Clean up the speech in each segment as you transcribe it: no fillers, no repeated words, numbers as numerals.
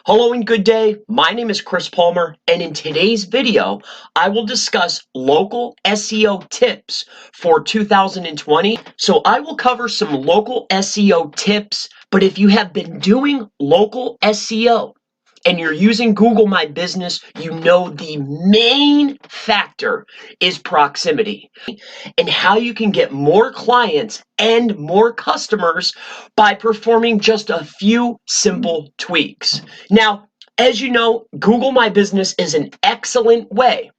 Hello and good day. My name is Chris Palmer, and in today's video, I will discuss local SEO tips for 2020. So I will cover some local SEO tips, but if you have been doing local SEO and you're using Google My Business, you know the main factor is proximity and how you can get more clients and more customers by performing just a few simple tweaks. Now, as you know, Google My Business is an excellent way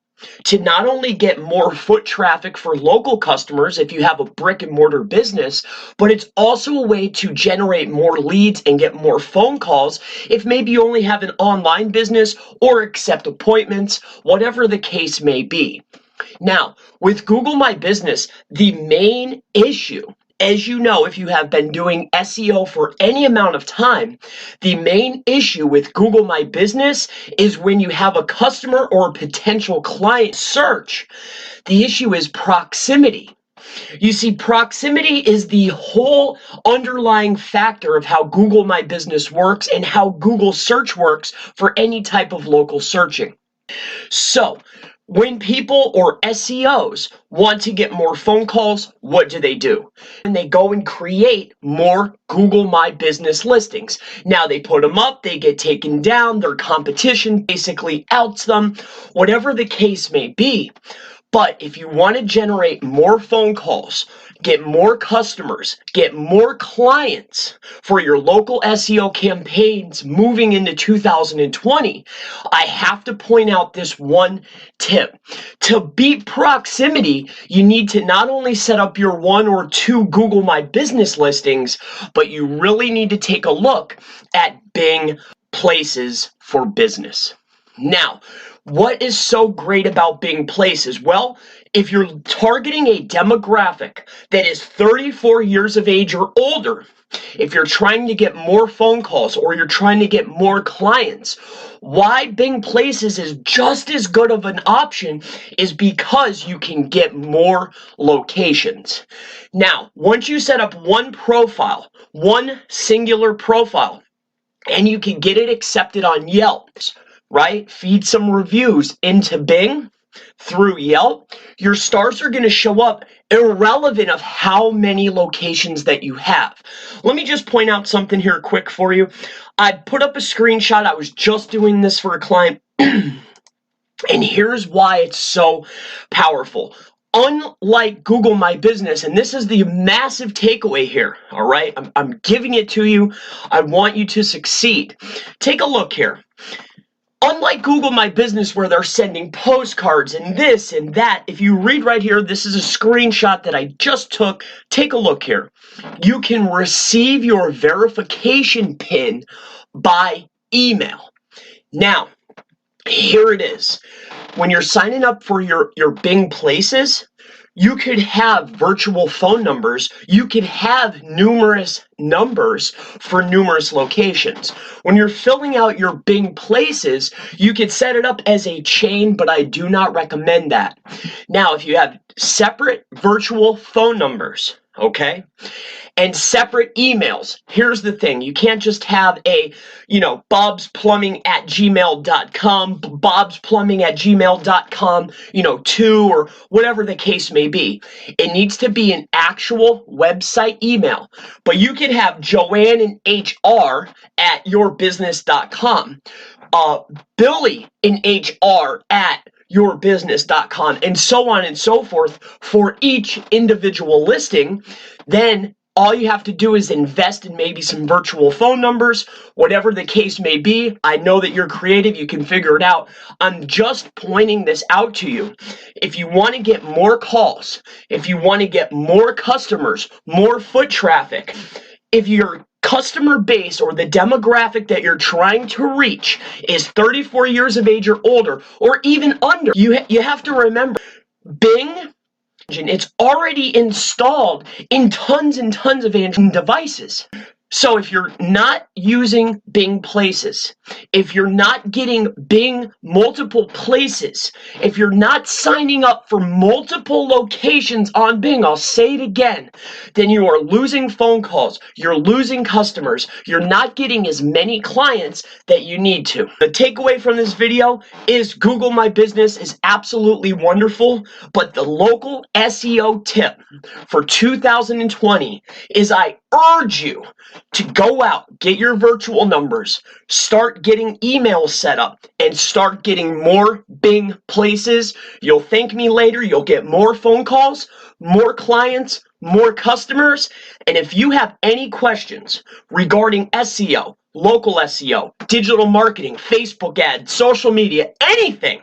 to not only get more foot traffic for local customers if you have a brick and mortar business, but it's also a way to generate more leads and get more phone calls if maybe you only have an online business or accept appointments, whatever the case may be. Now, with Google My Business, the main issue, as you know, if you have been doing SEO for any amount of time, the main issue with Google My Business is when you have a customer or a potential client search, the issue is proximity. You see, proximity is the whole underlying factor of how Google My Business works and how Google search works for any type of local searching. So, when people or SEOs want to get more phone calls, what do? And they go and create more Google My Business listings. Now they put them up, they get taken down, their competition basically outs them, whatever the case may be. But if you want to generate more phone calls, get more customers, get more clients for your local SEO campaigns moving into 2020, I have to point out this one tip. To beat proximity, you need to not only set up your 1 or 2 Google My Business listings, but you really need to take a look at Bing Places for Business. Now, what is so great about Bing Places? Well, if you're targeting a demographic that is 34 years of age or older, if you're trying to get more phone calls or you're trying to get more clients, why Bing Places is just as good of an option is because you can get more locations. Now, once you set up one profile, one singular profile, and you can get it accepted on Yelp, right? Feed some reviews into Bing through Yelp, your stars are going to show up irrelevant of how many locations that you have. Let me just point out something here quick for you. I put up a screenshot. I was just doing this for a client. And here's why it's so powerful. Unlike Google My Business, and this is the massive takeaway here, all right? I'm giving it to you. I want you to succeed. Take a look here. Unlike Google My Business where they're sending postcards and this and that, if you read right here, this is a screenshot that I just took. Take a look here. You can receive your verification PIN by email. Now, here it is. When you're signing up for your Bing Places, you could have virtual phone numbers. You could have numerous numbers for numerous locations. When you're filling out your Bing Places, you could set it up as a chain, but I do not recommend that. Now, if you have separate virtual phone numbers, okay, and separate emails, here's the thing. You can't just have a, bobsplumbing@gmail.com, bobsplumbing@gmail.com, 2 or whatever the case may be. It needs to be an actual website email. But you can have Joanne in HR at yourbusiness.com, Billy in HR at yourbusiness.com, and so on and so forth for each individual listing. Then all you have to do is invest in maybe some virtual phone numbers, whatever the case may be. I know that you're creative, you can figure it out. I'm just pointing this out to you. If you want to get more calls, if you want to get more customers, more foot traffic, if your customer base or the demographic that you're trying to reach is 34 years of age or older, or even under, you have to remember, Bing, it's already installed in tons and tons of Android devices. So if you're not using Bing Places, if you're not getting Bing multiple places, if you're not signing up for multiple locations on Bing, I'll say it again, then you are losing phone calls, you're losing customers, you're not getting as many clients that you need to. The takeaway from this video is Google My Business is absolutely wonderful, but the local SEO tip for 2020 is I urge you to go out, get your virtual numbers, start getting emails set up, and start getting more Bing places. You'll thank me later. You'll get more phone calls, more clients, more customers. And if you have any questions regarding SEO, local SEO, digital marketing, Facebook ads, social media, anything,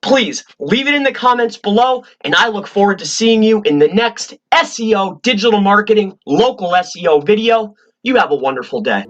please leave it in the comments below, and I look forward to seeing you in the next SEO, digital marketing, local SEO video. You have a wonderful day.